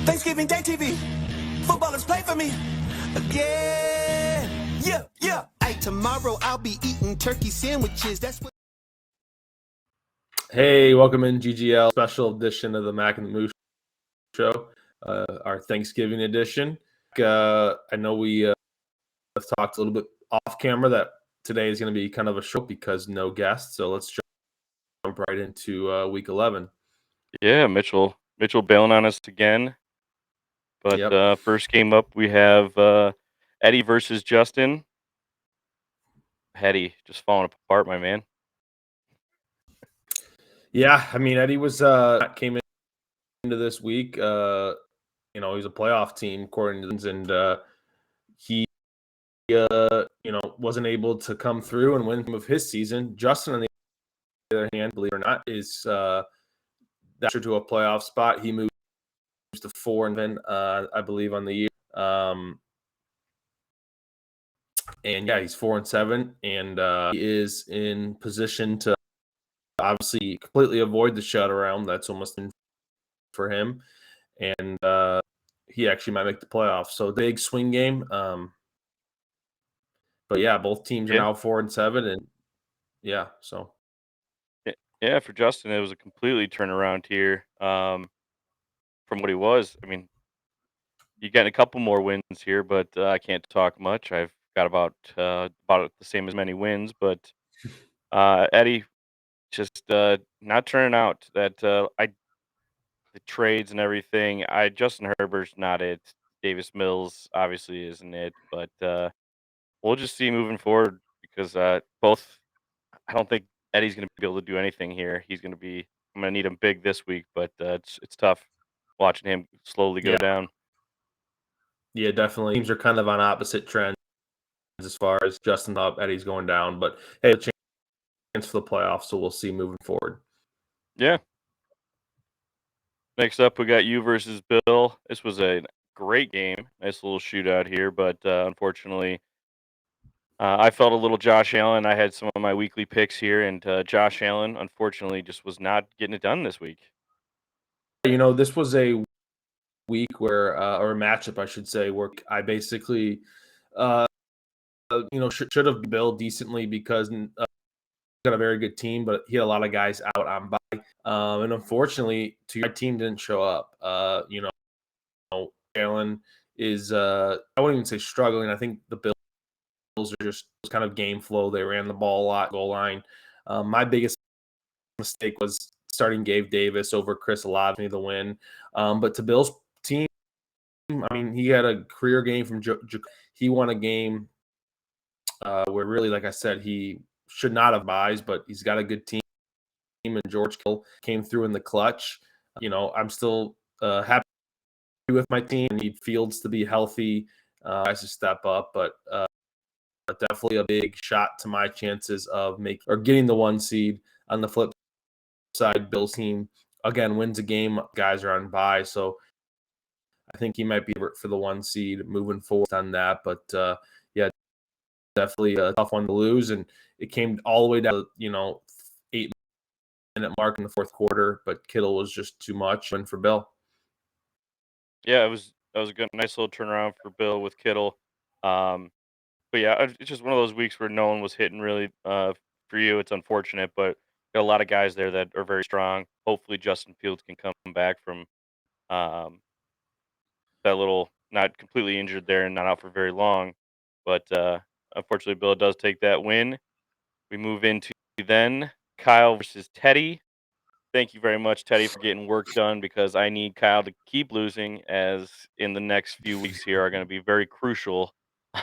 Thanksgiving Day TV. Footballers play for me again. Yeah, yeah. Hey, tomorrow I'll be eating turkey sandwiches. That's what. Hey, welcome in GGL special edition of the Mac and the Moose Show, our Thanksgiving edition. I know we have talked a little bit off camera that today is going to be kind of a show because no guests. So let's jump right into Week 11. Yeah, Mitchell bailing on us again. But Yep. first game up, we have Eddie versus Justin. Eddie just falling apart, my man. Yeah, I mean Eddie was came into this week. He's a playoff team according to and he wasn't able to come through and win of his season. Justin, on the other hand, believe it or not, is that's to a playoff spot. He moves to 4-7, I believe, on the year. And yeah, he's 4-7, and he is in position to obviously completely avoid the shut around. That's almost in for him, and he actually might make the playoffs. So big swing game. But yeah, both teams are now 4-7, and yeah, so. Yeah, for Justin, it was a completely turnaround here from what he was. I mean, you got a couple more wins here, but I can't talk much. I've got about the same as many wins, but Eddie just not turning out. The trades and everything. Justin Herbert's not it. Davis Mills obviously isn't it, but we'll just see moving forward because both. I don't think Eddie's going to be able to do anything here. He's going to be. I'm going to need him big this week, but it's tough watching him slowly go down. Yeah, definitely. Teams are kind of on opposite trends as far as Justin up, Eddie's going down. But hey, a chance for the playoffs, so we'll see moving forward. Yeah. Next up, we got you versus Bill. This was a great game. Nice little shootout here, but unfortunately, I felt a little Josh Allen. I had some of my weekly picks here, and Josh Allen, unfortunately, just was not getting it done this week. This was a week where, or a matchup, I should say, where I basically, should have built decently because got a very good team, but he had a lot of guys out on bye. And unfortunately, your team didn't show up. Allen is, I wouldn't even say struggling. I think the Bills are just kind of game flow. They ran the ball a lot, goal line. My biggest mistake was starting Gabe Davis over Chris Olave the win. But to Bill's team, I mean, he had a career game from he won a game where really, like I said, he should not have buys, but he's got a good team. And George Kittle came through in the clutch. I'm still happy with my team. I need Fields to be healthy, guys to step up, but definitely a big shot to my chances of getting the 1 seed. On the flip side, Bill's team again wins a game. Guys are on bye, so I think he might be for the 1 seed moving forward on that. But yeah, definitely a tough one to lose, and it came all the way down to 8-minute mark in the fourth quarter. But Kittle was just too much. Win for Bill. Yeah, that was a good, nice little turnaround for Bill with Kittle. But yeah, it's just one of those weeks where no one was hitting really. For you, it's unfortunate, but got a lot of guys there that are very strong. Hopefully, Justin Fields can come back from um, that little not completely injured there and not out for very long. But unfortunately, Bill does take that win. We move into then Kyle versus Teddy. Thank you very much, Teddy, for getting work done because I need Kyle to keep losing as in the next few weeks here are going to be very crucial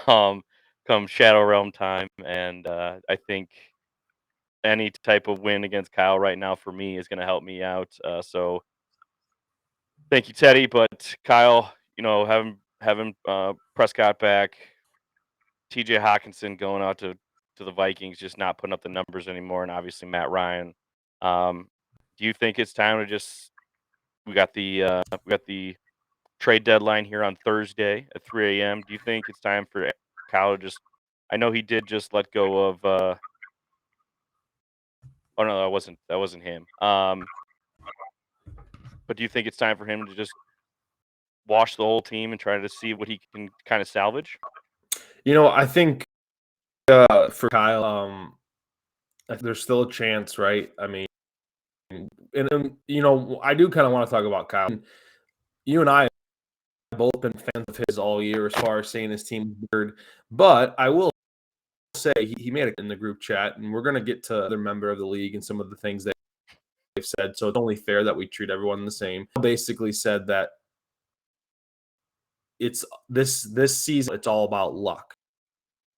um, come Shadow Realm time. And I think any type of win against Kyle right now for me is going to help me out. So thank you, Teddy. But Kyle, having Prescott back, TJ Hawkinson going out to the Vikings, just not putting up the numbers anymore, and obviously Matt Ryan. Do you think it's time to just we got the trade deadline here on Thursday at 3 a.m. Do you think it's time for Kyle to just? I know he did just let go of. Oh no, that wasn't him. But do you think it's time for him to just wash the whole team and try to see what he can kind of salvage? I think for Kyle, there's still a chance, right? I mean, and I do kind of want to talk about Kyle. You and I have both been fans of his all year as far as saying his team weird, but I will say he made it in the group chat, and we're going to get to other member of the league and some of the things they've said. So it's only fair that we treat everyone the same. Basically said that it's this season, it's all about luck,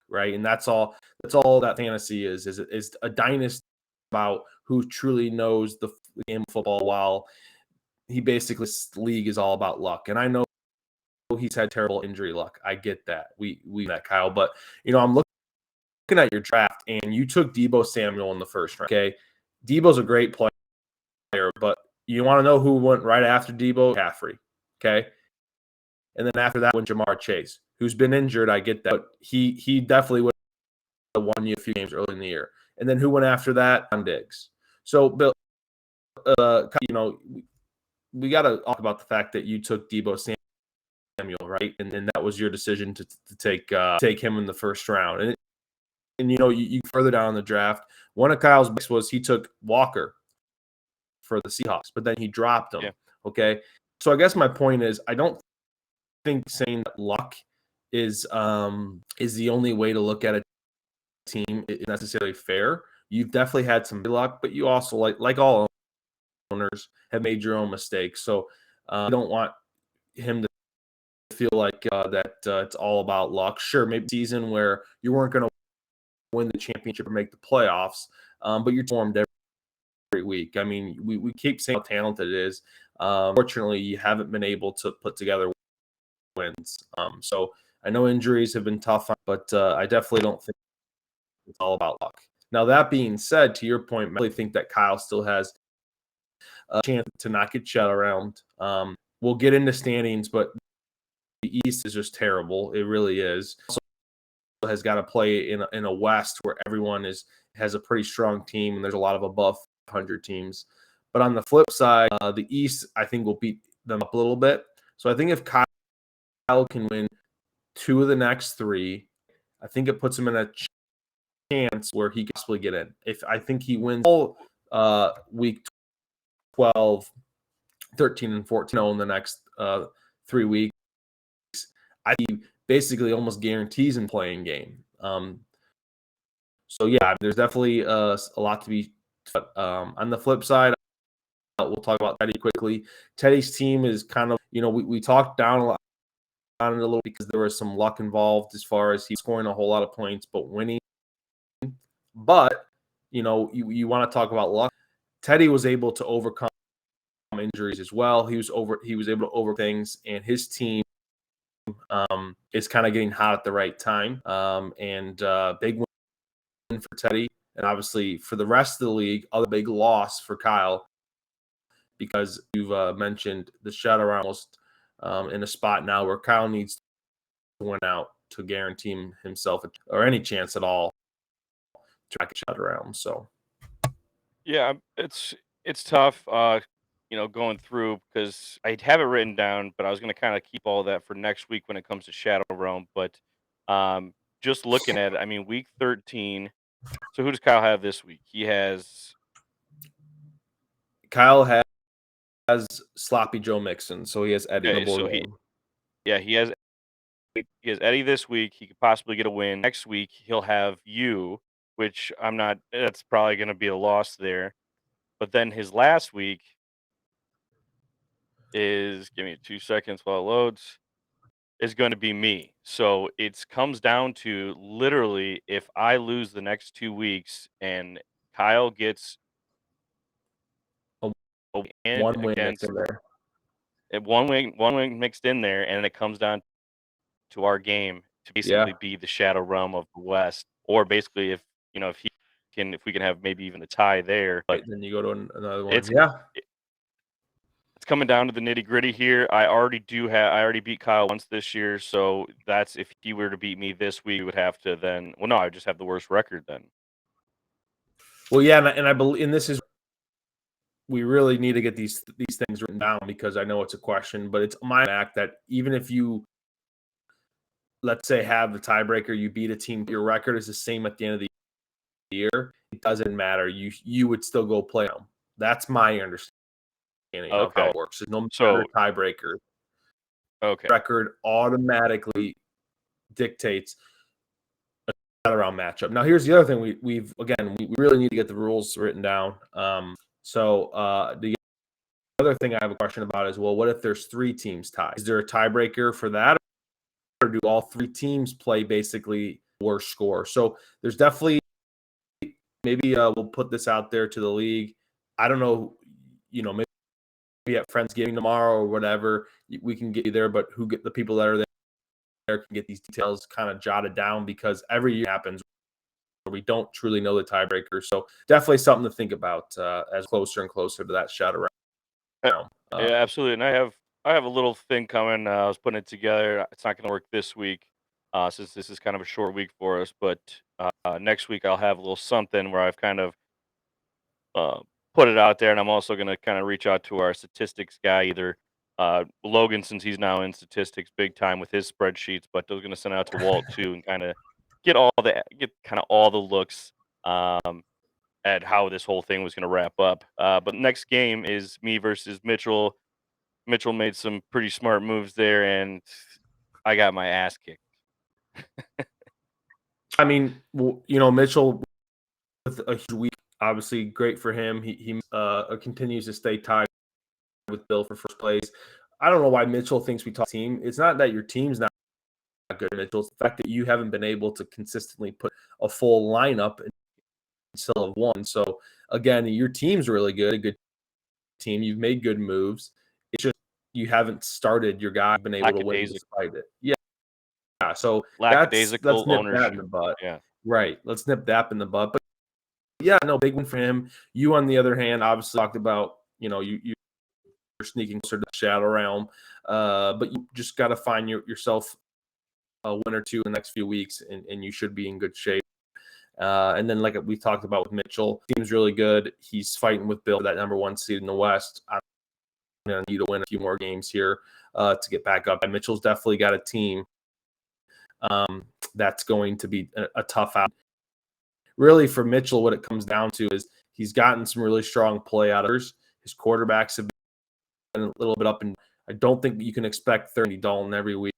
right? And that's all that fantasy is a dynasty about who truly knows the game of football, while he basically, league is all about luck. And I know he's had terrible injury luck. I get that. We met Kyle, but I'm looking at your draft, and you took Deebo Samuel in the first round. Okay, Deebo's a great player, but you want to know who went right after Deebo? McCaffrey. Okay, and then after that went Jamar Chase, who's been injured. I get that, but he definitely would have won you a few games early in the year. And then who went after that? Stefon Diggs. So, Bill, we got to talk about the fact that you took Deebo Samuel, right? And that was your decision to take him in the first round. And you further down in the draft, one of Kyle's picks was he took Walker for the Seahawks, but then he dropped him. Yeah. Okay, so I guess my point is, I don't think saying that luck is the only way to look at a team is necessarily fair. You've definitely had some luck, but you also, like all owners, have made your own mistakes. So I don't want him to feel like that it's all about luck. Sure, maybe a season where you weren't going to win the championship or make the playoffs, but you're formed every week. I mean, we keep saying how talented it is. Fortunately, you haven't been able to put together wins. So I know injuries have been tough, but I definitely don't think it's all about luck. Now, that being said, to your point, I really think that Kyle still has a chance to not get shut around. We'll get into standings, but the East is just terrible. It really is. Also has got to play in a West where everyone has a pretty strong team, and there's a lot of above 500 teams. But on the flip side, the East, I think, will beat them up a little bit. So I think if Kyle can win 2 of the next 3, I think it puts him in a chance where he can possibly get in. If I think he wins all week 12, 13, and 14 in the next 3 weeks, I think he basically almost guarantees him playing game. So yeah, there's definitely a lot to be. On the flip side, we'll talk about Teddy quickly. Teddy's team is kind of, we talked down a lot on it a little because there was some luck involved as far as he scoring a whole lot of points but winning. But you want to talk about luck. Teddy was able to overcome injuries as well. He was able to over things, and his team is kind of getting hot at the right time. And big win for Teddy, and obviously for the rest of the league, other big loss for Kyle, because you've mentioned the shutout almost in a spot now where Kyle needs to win out to guarantee himself or any chance at all to make a shut around. So Yeah, it's tough, going through because I have it written down, but I was gonna kind of keep all that for next week when it comes to Shadow Realm. But just looking at it, I mean, week 13. So who does Kyle have this week? He has Kyle has Sloppy Joe Mixon, so he has Eddie in okay, the board so game. he has Eddie this week. He could possibly get a win. Next week he'll have you, which I'm not. That's probably going to be a loss there. But then his last week is, give me 2 seconds while it loads, is going to be me. So it comes down to literally if I lose the next 2 weeks and Kyle gets A a win one win mix against in there. one win mixed in there, and it comes down to our game to Yeah. basically be the Shadow Realm of the West, or basically if we can have maybe even a tie there. But Then you go to another one. it's Yeah. it's coming down to the nitty gritty here. I already beat Kyle once this year, so that's if he were to beat me this week, we would have to then. Well, no, I would just have the worst record then. Well, yeah, and I believe, and this is we really need to get these things written down because I know it's a question, but it's my act that even if you, let's say, have the tiebreaker, you beat a team, your record is the same at the end of the year, it doesn't matter. You would still go play them. That's my understanding of how Okay. it works. No So matter tiebreaker, okay. record automatically dictates a round matchup. Now, here's the other thing: we really need to get the rules written down. The other thing I have a question about is, well, what if there's 3 teams tied? Is there a tiebreaker for that, or do all 3 teams play basically worst score? So there's definitely maybe we'll put this out there to the league. I don't know, maybe at Friendsgiving tomorrow or whatever, we can get you there. But who get the people that are there can get these details kind of jotted down because every year happens where we don't truly know the tiebreaker. So definitely something to think about as closer and closer to that shot around. Yeah, absolutely. And I have a little thing coming. I was putting it together. It's not going to work this week, since this is kind of a short week for us. But next week I'll have a little something where I've kind of uh, put it out there, and I'm also going to kind of reach out to our statistics guy, either Logan, since he's now in statistics big time with his spreadsheets, but I was going to send out to Walt too, and kind of get kind of all the looks at how this whole thing was going to wrap up. But next game is me versus Mitchell. Mitchell made some pretty smart moves there, and I got my ass kicked. I mean, Mitchell with a huge week, obviously great for him. He continues to stay tied with Bill for first place. I don't know why Mitchell thinks we talk team. It's not that your team's not good, Mitchell. It's the fact that you haven't been able to consistently put a full lineup and still have won. So again, your team's really good, a good team. You've made good moves. It's just you haven't started your guy, been able to win despite it. Yeah. So let's nip that in the butt. Yeah. Right. Let's nip that in the butt. But yeah, no, big win for him. You, on the other hand, obviously talked about, you're sneaking closer to the shadow realm. But you just got to find yourself a win or two in the next few weeks, and you should be in good shape. And then, like we talked about with Mitchell, team's really good. He's fighting with Bill for that number 1 seed in the West. I'm going to need to win a few more games here to get back up. And Mitchell's definitely got a team that's going to be a tough out. Really, for Mitchell, what it comes down to is he's gotten some really strong play out of his quarterbacks have been a little bit up, and I don't think you can expect 30 Dalton every week,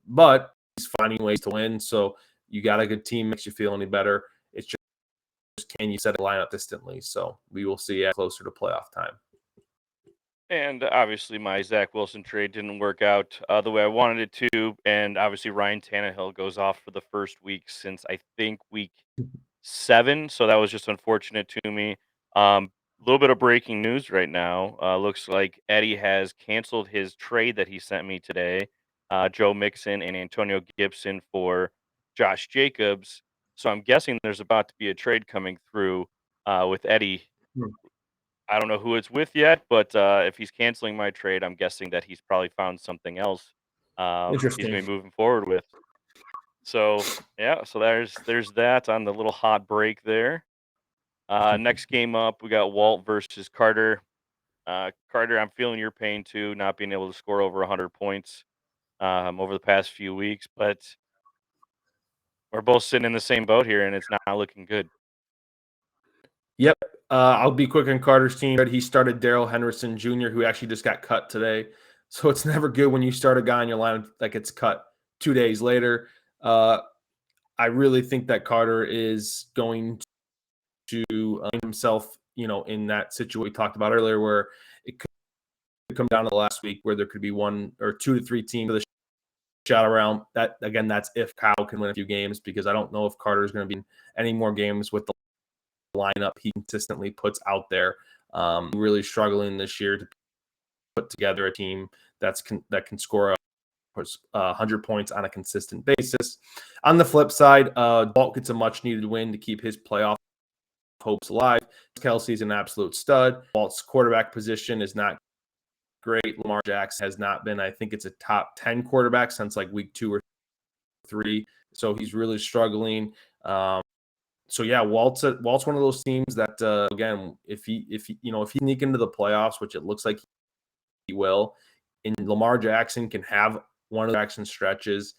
but he's finding ways to win. So you got a good team, makes you feel any better. It's just can you set a lineup distantly? So we will see closer to playoff time. And obviously, my Zach Wilson trade didn't work out the way I wanted it to. And obviously, Ryan Tannehill goes off for the first week since I think week 7. So that was just unfortunate to me. A little bit of breaking news right now. Looks like Eddie has canceled his trade that he sent me today. Joe Mixon and Antonio Gibson for Josh Jacobs. So I'm guessing there's about to be a trade coming through with Eddie. I don't know who it's with yet, but if he's canceling my trade, I'm guessing that he's probably found something else he's going to be moving forward with. So yeah, so there's that on the little hot break there. Next game up, we got Walt versus Carter. Carter, I'm feeling your pain too, not being able to score over 100 points over the past few weeks, but we're both sitting in the same boat here, and it's not looking good. Yep. I'll be quick on Carter's team. He started Darrell Henderson Jr., who actually just got cut today. So it's never good when you start a guy in your line that gets cut 2 days later. I really think that Carter is going to himself, in that situation we talked about earlier, where it could come down to the last week where there could be 1 or 2 to 3 teams of the shot around. That, again, that's if Kyle can win a few games, because I don't know if Carter is going to be in any more games with the lineup he consistently puts out there. Really struggling this year to put together a team that can score 100 points on a consistent basis. On the flip side, Walt gets a much needed win to keep his playoff hopes alive. Kelsey's an absolute stud. Walt's quarterback position is not great. Lamar Jackson has not been, I think it's a top 10 quarterback since like week 2 or 3. So he's really struggling. So yeah, Walt's one of those teams that again, if he sneak into the playoffs, which it looks like he will, and Lamar Jackson can have one of the Jackson stretches,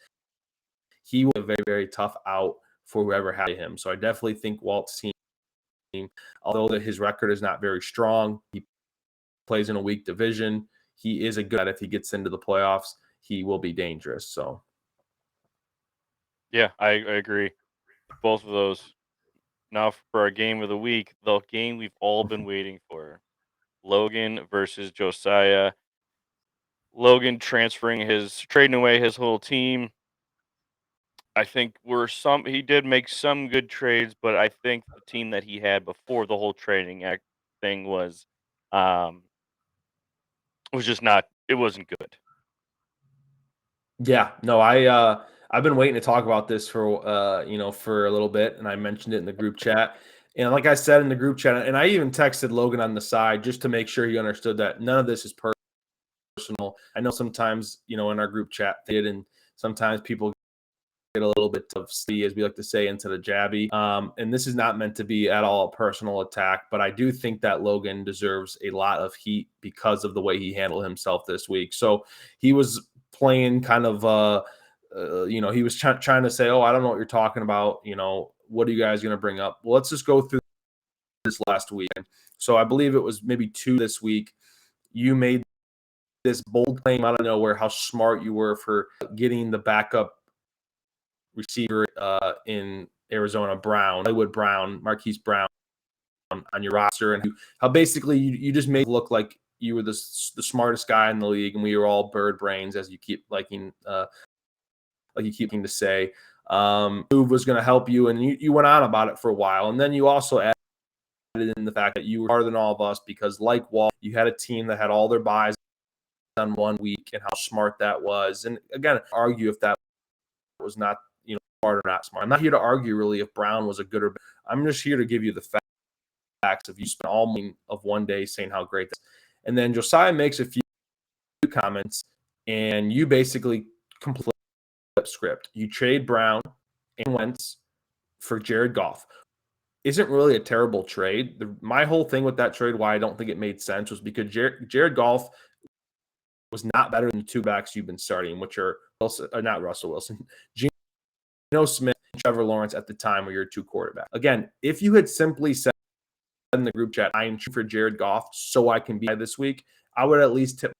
he will be a very, very tough out for whoever has him. So I definitely think Walt's team, although that his record is not very strong, he plays in a weak division. He is a good, if he gets into the playoffs, he will be dangerous. So Yeah, I agree. Both of those. Now for our game of the week, the game we've all been waiting for. Logan versus Josiah. Logan trading away his whole team. I think he did make some good trades, but I think the team that he had before the whole trading act thing um was just not, it wasn't good. yeah, no, I've been waiting to talk about this for a little bit, and I mentioned it in the group chat. And like I said in the group chat, and I even texted Logan on the side just to make sure he understood that none of this is personal. I know sometimes, in our group chat, and sometimes people get a little bit of C, as we like to say, into the jabby. And this is not meant to be at all a personal attack, but I do think that Logan deserves a lot of heat because of the way he handled himself this week. So he was playing kind of, he was trying to say, oh, I don't know what you're talking about. What are you guys going to bring up? Well, let's just go through this last weekend. So I believe it was maybe 2 this week. You made this bold claim out of nowhere, how smart you were for getting the backup receiver in Arizona, Hollywood Brown, Marquise Brown on your roster, and how basically you just made it look like you were the smartest guy in the league, and we were all bird brains, as you keep liking to say. Move was going to help you, and you went on about it for a while, and then you also added in the fact that you were harder than all of us because, like Walt, you had a team that had all their buys on 1 week, and how smart that was. And again, argue if that was not smart or not smart. I'm not here to argue really if Brown was a good or bad. I'm just here to give you the facts of you spent all of one day saying how great this is. And then Josiah makes a few comments, and you basically complete script. You trade Brown and Wentz for Jared Goff. Isn't really a terrible trade. My whole thing with that trade, why I don't think it made sense, was because Jared Goff was not better than the 2 backs you've been starting, which are not Russell Wilson, Geno Smith, and Trevor Lawrence at the time were your 2 quarterbacks. Again, if you had simply said in the group chat, I am for Jared Goff so I can be this week, I would at least tip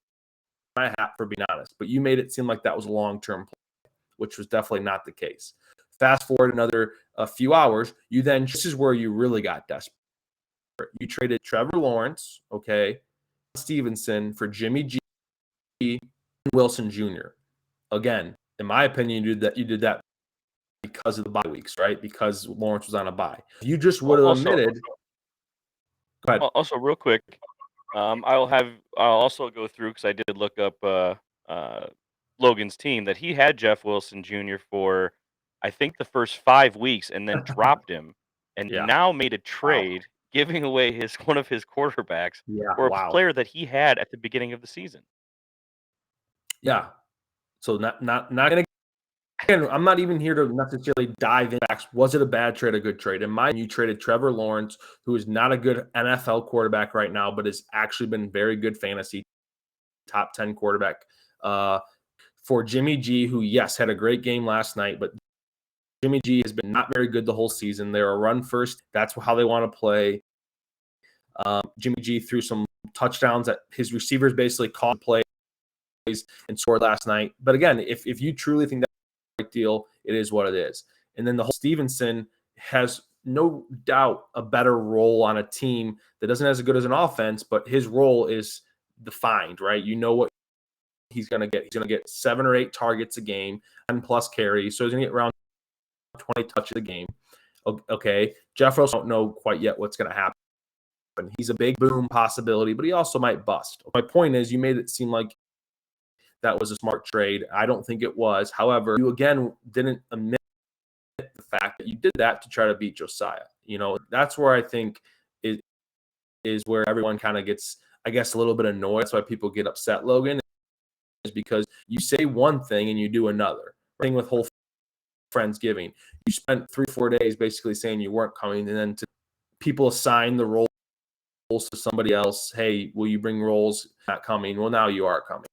my hat, for being honest. But you made it seem like that was a long-term play, which was definitely not the case. Fast forward another few hours, this is where you really got desperate. You traded Trevor Lawrence, Stevenson for Jimmy G and Wilson Jr. Again, in my opinion, you did that because of the bye weeks, right? Because Lawrence was on a bye. If you just would have admitted. Go ahead. Also, real quick, I'll also go through, because I did look up Logan's team, that he had Jeff Wilson Jr. for I think the first 5 weeks, and then dropped him, and now made a trade giving away one of his quarterbacks for a player that he had at the beginning of the season. Yeah. So not gonna. Again, I'm not even here to necessarily dive in. Was it a bad trade, a good trade? In my opinion, you traded Trevor Lawrence, who is not a good NFL quarterback right now, but has actually been very good fantasy, top 10 quarterback, for Jimmy G, who, yes, had a great game last night, but Jimmy G has been not very good the whole season. They're a run first. That's how they want to play. Jimmy G threw some touchdowns that his receivers basically caught plays and scored last night. But again, if you truly think that's a great deal, it is what it is. And then the whole Stevenson has no doubt a better role on a team that doesn't as good as an offense, but his role is defined, right? You know what he's going to get. He's going to get 7 or 8 targets a game and plus carries. So he's going to get around 20 touches a game. Okay. Jeff Russell don't know quite yet what's going to happen. He's a big boom possibility, but he also might bust. My point is, you made it seem like that was a smart trade. I don't think it was. However, you again didn't admit the fact that you did that to try to beat Josiah. That's where I think is where everyone kind of gets, I guess, a little bit annoyed. That's why people get upset, Logan, is because you say one thing and you do another. Thing with whole Friendsgiving. You spent 3-4 days basically saying you weren't coming, and then people assign the roles to somebody else. Hey, will you bring roles? Not coming. Well, now you are coming.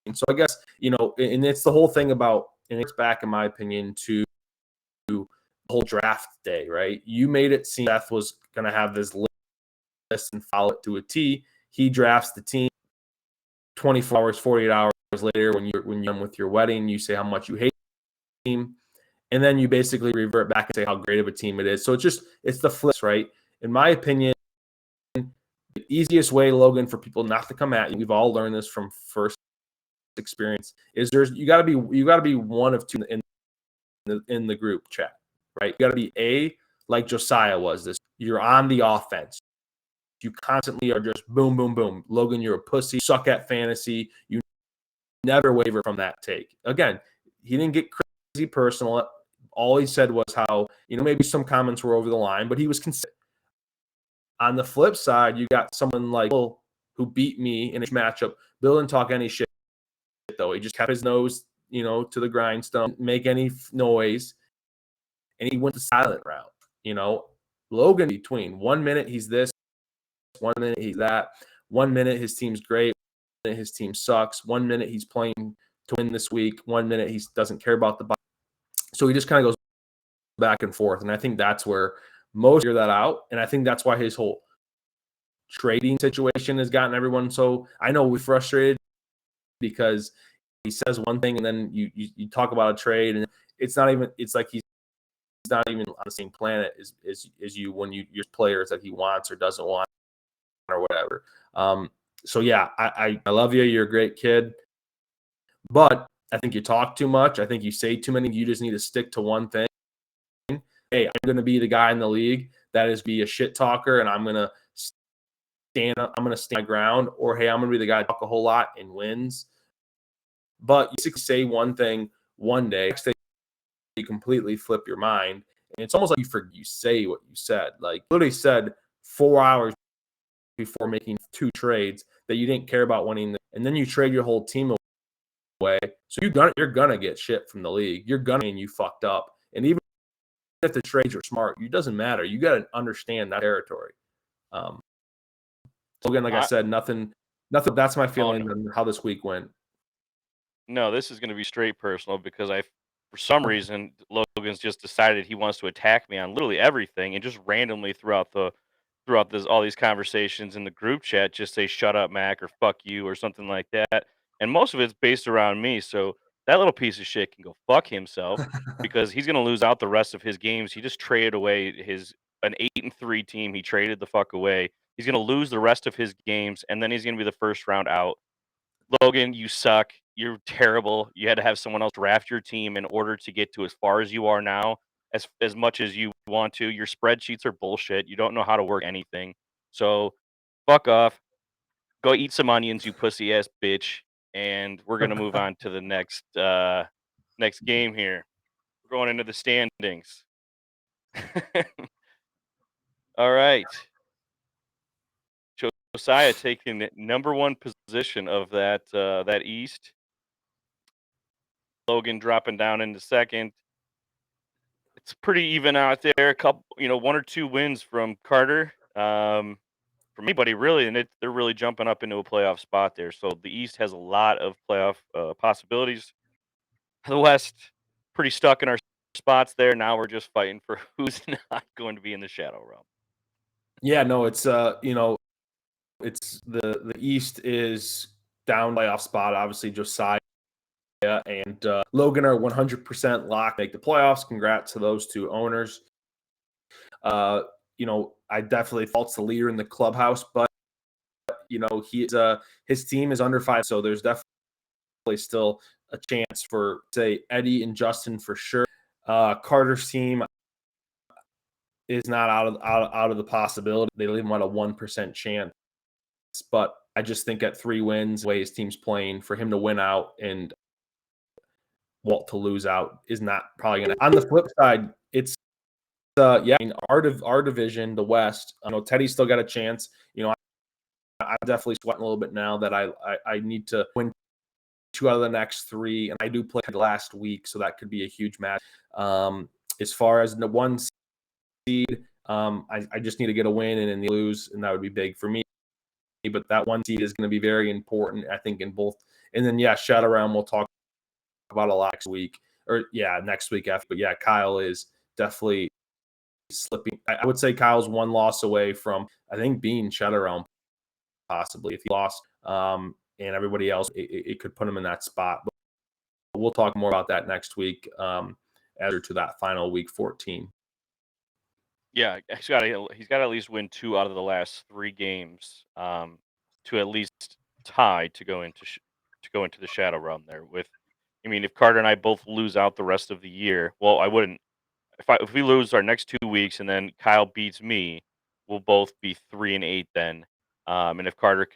And so I guess, and it's the whole thing about, and it's back in my opinion to the whole draft day, right? You made it seem Seth was going to have this list and follow it to a T. He drafts the team. 24 hours, 48 hours later, when you're done with your wedding, you say how much you hate the team, and then you basically revert back and say how great of a team it is. So it's the flips, right? In my opinion, the easiest way, Logan, for people not to come at you, we've all learned this from first experience, is you got to be one of two in the group chat, right? You got to be like Josiah was this. You're on the offense. You constantly are just boom, boom, boom. Logan, you're a pussy. Suck at fantasy. You never waver from that take. Again, he didn't get crazy personal. All he said was how, maybe some comments were over the line, but he was consistent. On the flip side, you got someone like Bill who beat me in a matchup. Bill didn't talk any shit, though. He just kept his nose, to the grindstone, make any noise, and he went the silent route. Logan, between 1 minute he's this, 1 minute he's that, 1 minute his team's great, 1 minute his team sucks, 1 minute he's playing to win this week, 1 minute he doesn't care about the bye. So he just kind of goes back and forth, and I think that's where most figure that out, and I think that's why his whole trading situation has gotten everyone so. I know we're frustrated because he says one thing and then you talk about a trade, and it's like he's not even on the same planet as you when your players that he wants or doesn't want or whatever. So yeah, I love you. You're a great kid, but I think you talk too much. I think you say too many. You just need to stick to one thing. Hey, I'm going to be the guy in the league that is be a shit talker, and I'm going to stand my ground. Or hey, I'm going to be the guy that talk a whole lot and wins. But you say one thing one day, next day you completely flip your mind, and it's almost like you say what you said. Like literally said 4 hours before making 2 trades that you didn't care about winning, and then you trade your whole team away. So you're gonna get shit from the league. You're gonna, and you fucked up. And even if the trades are smart, it doesn't matter. You got to understand that territory. So again, like I said, nothing. That's my feeling on how this week went. No, this is going to be straight personal because for some reason, Logan's just decided he wants to attack me on literally everything, and just randomly throughout all these conversations in the group chat, just say "shut up, Mac" or "fuck you" or something like that. And most of it's based around me. So that little piece of shit can go fuck himself because he's going to lose out the rest of his games. He just traded away an 8-3 team. He traded the fuck away. He's going to lose the rest of his games, and then he's going to be the first round out. Logan, you suck. You're terrible. You had to have someone else draft your team in order to get to as far as you are now, as much as you want to. Your spreadsheets are bullshit. You don't know how to work anything. So fuck off. Go eat some onions, you pussy ass bitch. And we're gonna move on to the next game here. We're going into the standings. All right. Josiah taking number 1 position of that East. Logan dropping down into second. It's pretty even out there. A couple, 1 or 2 wins from Carter. From anybody really, and they're really jumping up into a playoff spot there. So the East has a lot of playoff possibilities. The West, pretty stuck in our spots there. Now we're just fighting for who's not going to be in the Shadow Realm. Yeah, no, it's it's the East is down playoff spot. Obviously, Josiah and Logan are 100% locked to make the playoffs. Congrats to those 2 owners. I definitely fault's the leader in the clubhouse, but his team is under 5, so there's definitely still a chance for, say, Eddie and Justin for sure. Carter's team is not out of the possibility. They leave him at a 1% chance, but I just think at 3 wins, the way his team's playing, for him to win out and Walt to lose out is not probably going to. On the flip side, it's our division, the West. I know Teddy's still got a chance. I'm definitely sweating a little bit now that I need to win 2 out of the next 3, and I do play last week, so that could be a huge match. As far as the 1 seed, I just need to get a win and then lose, and that would be big for me. But that 1 seed is going to be very important, I think, in both. And then, Shadow Realm we'll talk about a lot next week. Next week after. But, Kyle is definitely slipping. I would say Kyle's 1 loss away from, I think, being Shadow Realm, possibly. If he lost and everybody else, it could put him in that spot. But we'll talk more about that next week after to that final week 14. Yeah, he's got to at least win 2 out of the last 3 games to at least tie to go into the Shadow Realm there. If Carter and I both lose out the rest of the year, well, I wouldn't. If we lose our next 2 weeks and then Kyle beats me, we'll both be 3-8 then. And if Carter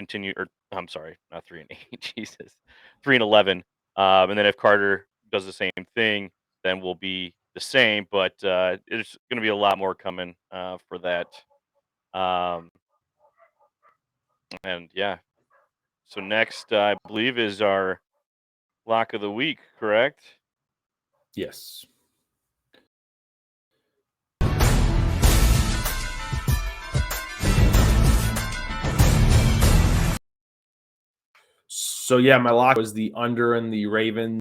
I'm sorry, not 3-8, Jesus, 3-11. And then if Carter does the same thing, then we'll be the same. But there's going to be a lot more coming for that. And yeah, so next I believe is our lock of the week, correct? Yes. So my lock was the under in the Ravens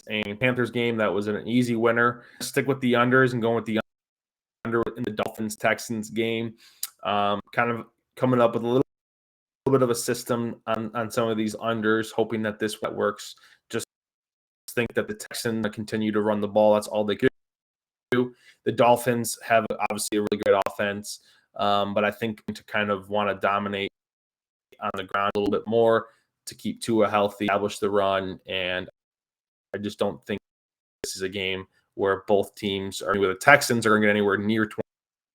and Panthers game. That was an easy winner. Stick with the unders and going with the under in the Dolphins Texans game. Kind of coming up with a little bit of a system on some of these unders, hoping that this works. Just think that the Texans continue to run the ball. That's all they could do. The Dolphins have obviously a really great offense, but I think to kind of want to dominate on the ground a little bit more to keep Tua healthy, establish the run, and I just don't think this is a game where both teams are. Where the Texans are going to get anywhere near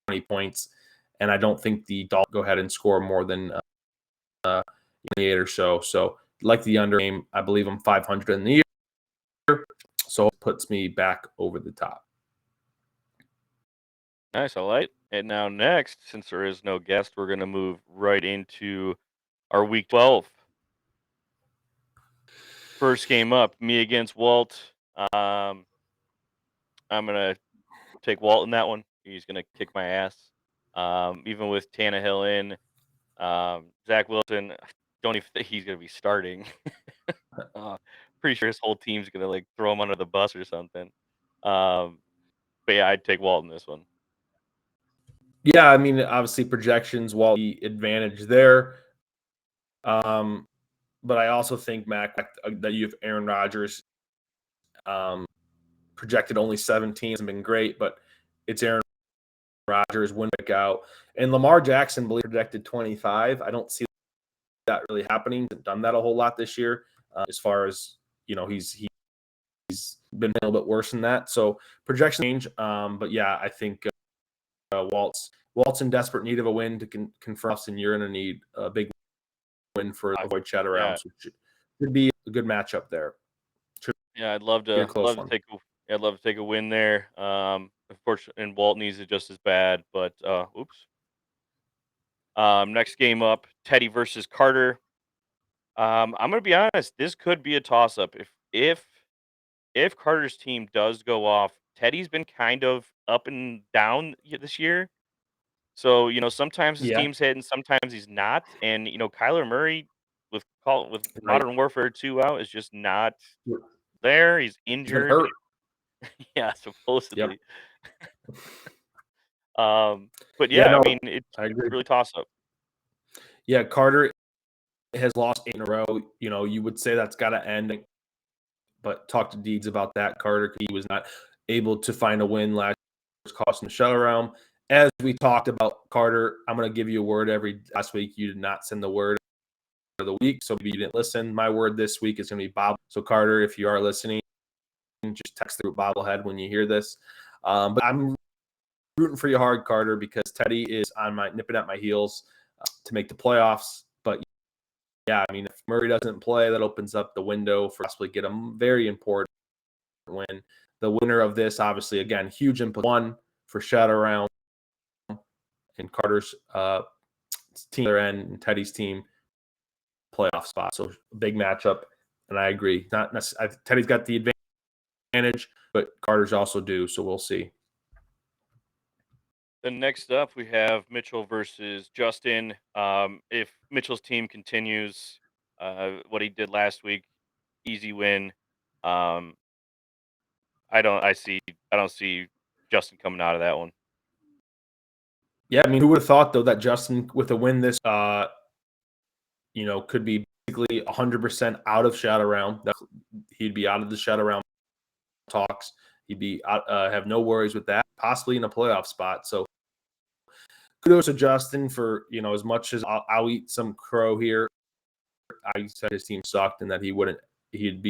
20 points, and I don't think the Dolphins go ahead and score more than 28 or so. So, like the under game, I believe I'm 500 in the year, so it puts me back over the top. Nice, I like. And now next, since there is no guest, we're going to move right into our Week 12. First game up, me against Walt. I'm going to take Walt in that one. He's going to kick my ass. Even with Tannehill in, Zach Wilson, I don't even think he's going to be starting. Pretty sure his whole team's going to throw him under the bus or something. But I'd take Walt in this one. Yeah, obviously projections, Walt the advantage there. But I also think, Mac, that you have Aaron Rodgers projected only 17. Hasn't been great, but it's Aaron Rodgers, win back out. And Lamar Jackson, projected 25. I don't see that really happening. He hasn't done that a whole lot this year. As far as, he's been a little bit worse than that. So projection change. But I think Walt's in desperate need of a win to confirm us, and you're going to need a big win for avoid Shadow Realms, which should be a good matchup there. I'd love to take a win there. Unfortunately, and Walt needs it just as bad. But next game up, Teddy versus Carter. I'm gonna be honest. This could be a toss-up. If Carter's team does go off, Teddy's been kind of up and down this year. So sometimes his team's hitting, sometimes he's not. And Kyler Murray with Modern Warfare 2 out is just not there. He's injured. Hurt. Yeah, supposedly. Yep. But it's really toss up. Yeah, Carter has lost 8 in a row. You would say that's got to end. But talk to Deeds about that. Carter, he was not able to find a win last year, costing the Shadow Realm. As we talked about Carter, I'm going to give you a word last week. You did not send the word of the week, so maybe you didn't listen. My word this week is going to be Bob. So Carter, if you are listening, just text the bobblehead when you hear this. But I'm rooting for you hard, Carter, because Teddy is nipping at my heels to make the playoffs. But if Murray doesn't play, that opens up the window for possibly get a very important win. The winner of this, obviously, again, huge input one for Shadow Realm and Carter's team, their end, and Teddy's team playoff spot. So big matchup. and I agree. Not necessarily, Teddy's got the advantage, but Carter's also due. So we'll see. Then next up, we have Mitchell versus Justin. If Mitchell's team continues what he did last week, easy win. Um, I don't see Justin coming out of that one. Yeah, I mean, who would have thought though that Justin with a win this, could be basically 100% out of Shadow Realm. He'd be out of the Shadow Realm talks. He'd be out, have no worries with that, possibly in a playoff spot. So kudos to Justin for, as much as I'll eat some crow here. I said his team sucked and that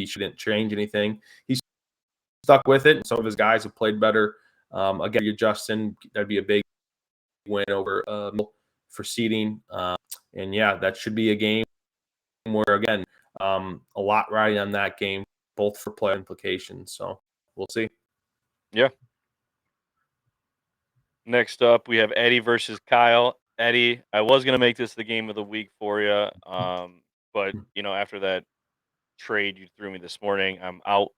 shouldn't change anything. He's stuck with it, and some of his guys have played better. Again, you're Justin, that'd be a big win over for seeding. And yeah, that should be a game where, again, a lot riding on that game, both for play implications. So we'll see. Yeah. Next up, we have Eddie versus Kyle. Eddie, I was gonna make this the game of the week for you, but after that trade you threw me this morning, I'm out.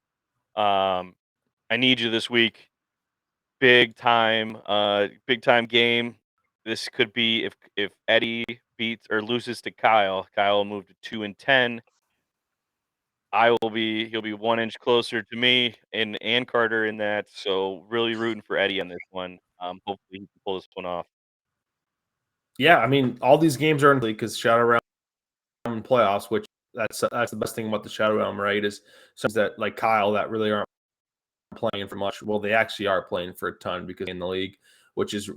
I need you this week, big time game. This could be if Eddie beats or loses to Kyle. Kyle will move to 2-10. He'll be 1 inch closer to me and Carter in that. So really rooting for Eddie on this one. Hopefully he can pull this one off. Yeah, I mean, all these games are in because Shadow Realm playoffs, which that's the best thing about the Shadow Realm, right? Is some that like Kyle that really aren't playing for much. Well, they actually are playing for a ton because in the league, which is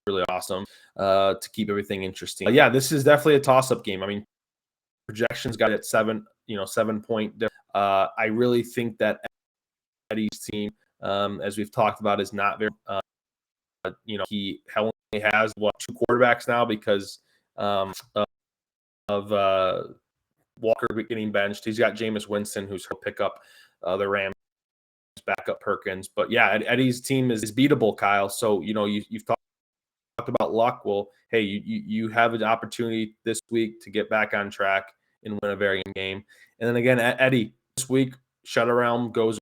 really awesome to keep everything interesting. But yeah, this is definitely a toss-up game. I mean, projections got it at 7 point. I really think that Eddie's team, as we've talked about, is not very. He only has 2 quarterbacks now because of Walker getting benched. He's got Jameis Winston, who's going to pick up the Rams backup Perkins. But yeah, Eddie's team is beatable, Kyle. So you've talked about luck. Well, hey, you have an opportunity this week to get back on track and win a very good game. And then again, Eddie, this week, Shadow Realm goes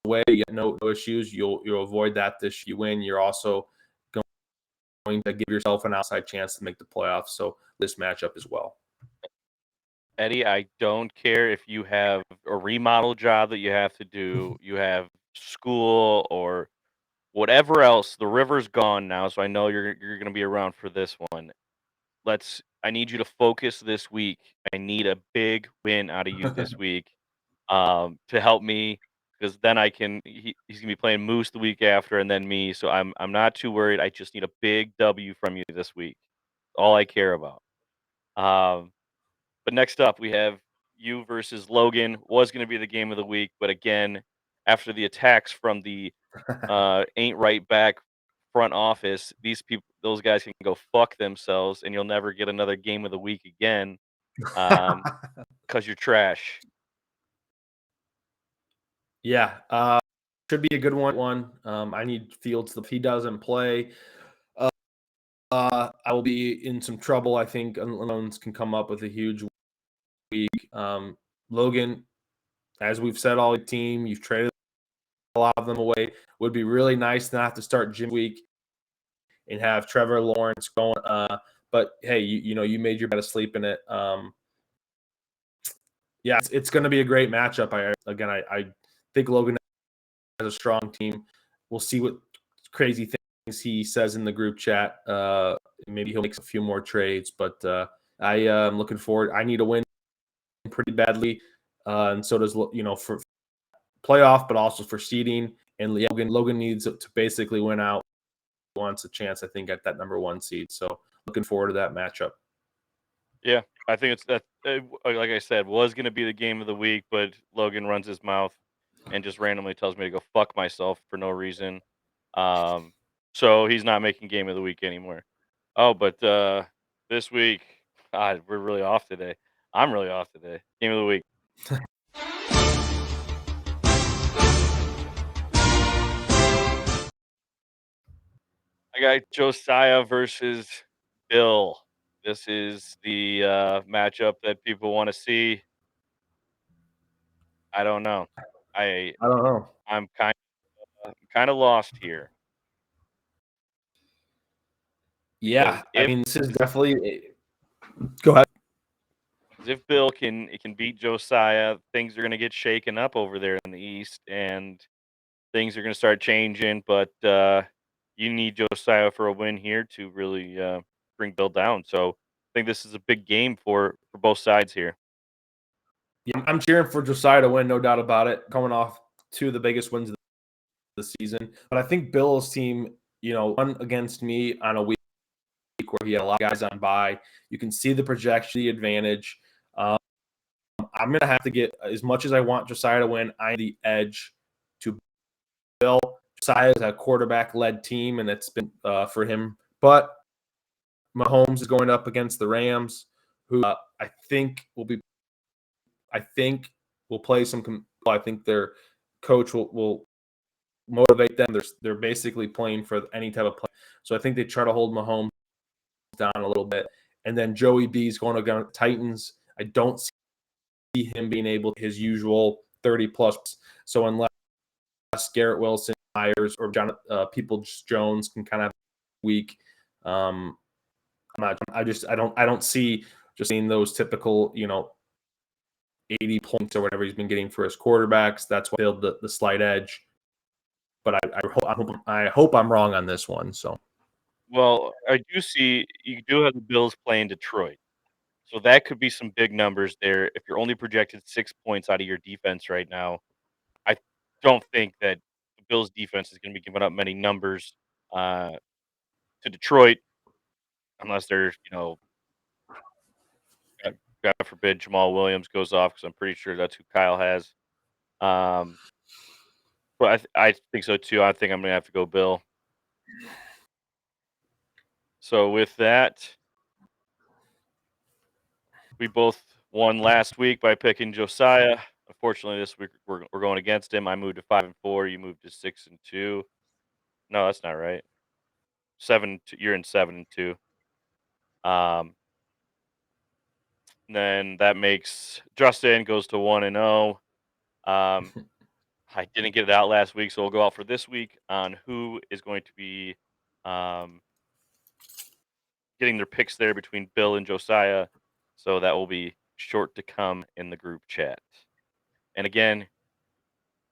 away. You get no issues. You'll avoid that. You win. You're also going to give yourself an outside chance to make the playoffs. So this matchup as well. Eddie, I don't care if you have a remodel job that you have to do, you have school or whatever else. The river's gone now, so I know you're going to be around for this one. I need you to focus this week. I need a big win out of you this week, to help me because then he's gonna be playing Moose the week after and then me. So I'm not too worried. I just need a big W from you this week. All I care about. Um, but next up we have you versus Logan. Was gonna be the game of the week, but again, after the attacks from the ain't right back front office, those guys can go fuck themselves, and you'll never get another game of the week again, because you're trash. Yeah, should be a good one. I need Fields. If he doesn't play, I will be in some trouble. I think Loans can come up with a huge week. Logan, as we've said all the team, you've traded a lot of them away. Would be really nice not have to start Jim week and have Trevor Lawrence going. But hey, you made your bed asleep in it. Yeah, it's going to be a great matchup. I think Logan has a strong team. We'll see what crazy things he says in the group chat. Maybe he'll make a few more trades, but I am looking forward. I need a win pretty badly, and so does for playoff, but also for seeding. And Logan needs to basically win out. Wants a chance, I think, at that number 1 seed. So looking forward to that matchup. Yeah, I think it's that. Like I said, was going to be the game of the week, but Logan runs his mouth and just randomly tells me to go fuck myself for no reason. So he's not making game of the week anymore. Oh, but this week, God, we're really off today. I'm really off today. Game of the week. I got Josiah versus Bill. This is the matchup that people want to see. I don't know. I don't know. I'm kind of lost here. Yeah, Because I mean, this is definitely. Go ahead. if Bill can beat Josiah, things are going to get shaken up over there in the East, and things are going to start changing. But you need Josiah for a win here to really bring Bill down. So I think this is a big game for both sides here. Yeah, I'm cheering for Josiah to win, no doubt about it. Coming off two of the biggest wins of the season, but I think Bill's team, won against me on a week where he had a lot of guys on bye. You can see the projection, the advantage. I'm going to have to get, as much as I want Josiah to win, I need the edge to Bill. Josiah is a quarterback-led team, and it's been for him. But Mahomes is going up against the Rams, who I think will play some. I think their coach will motivate them. They're basically playing for any type of play. So I think they try to hold Mahomes down a little bit. And then Joey B is going against Titans. I don't see him being able to his usual 30 plus. So unless Garrett Wilson, Myers, or Peoples-Jones can kind of weak, I don't see just seeing those typical 80 points or whatever he's been getting for his quarterbacks. That's why the slight edge. But I hope I'm wrong on this one. So. Well, I do see you do have the Bills playing Detroit. So that could be some big numbers there. If you're only projected 6 points out of your defense right now, I don't think that the Bills defense is going to be giving up many numbers to Detroit unless there's, God forbid Jamal Williams goes off because I'm pretty sure that's who Kyle has. Um, but I think so too. I think I'm going to have to go Bill. So with that, we both won last week by picking Josiah. Unfortunately, this week we're going against him. I moved to 5-4. You moved to 6-2. No, that's not right. 7. You're in 7-2. Then that makes Justin goes to 1-0. I didn't get it out last week, so we'll go out for this week on who is going to be getting their picks there between Bill and Josiah. So that will be short to come in the group chat. And again,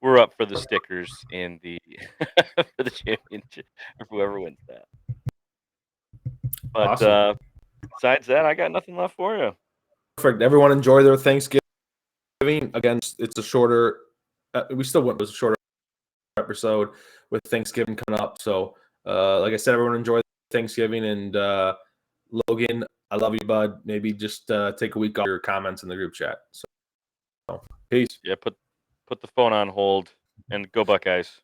we're up for the stickers in the for the championship for whoever wins that. But Awesome. besides that, I got nothing left for you. Perfect. Everyone enjoy their Thanksgiving. Again, it's a shorter. We still went with a shorter episode with Thanksgiving coming up. So, like I said, everyone enjoy Thanksgiving. And Logan, I love you, bud. Maybe just take a week off your comments in the group chat. So peace. Yeah, put the phone on hold and go Buckeyes.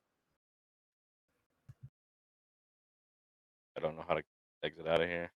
I don't know how to exit out of here.